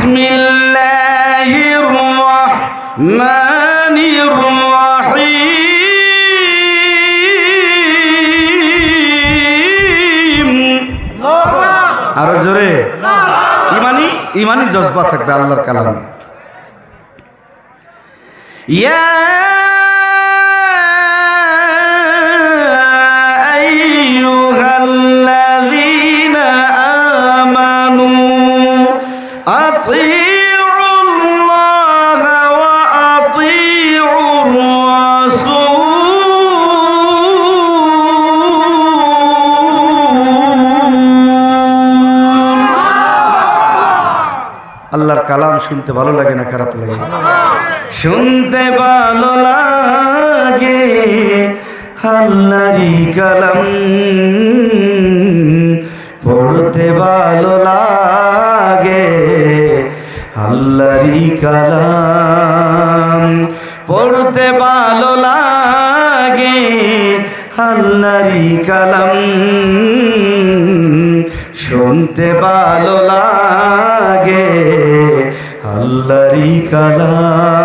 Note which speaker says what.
Speaker 1: বিসমিল্লাহির রাহমানির রহিম। আরো জোরে ইমানি জজবা থাকবে আল্লাহর কালামে। ইয়া আইয়ুহাল্লাযীনা আমানু আতিউল্লাহা ওয়া আতিউর রাসূল। আল্লাহর কালাম শুনতে ভালো লাগে না খারাপ লাগে? শুনতে ভালো লাগে আল্লাহরই কালাম, পড়তে ভালো লাগে আল্লাহরই কালাম, পড়তে ভালো লাগে আল্লাহরই কালাম, শুনতে ভালো লাগে আল্লাহরই কালাম।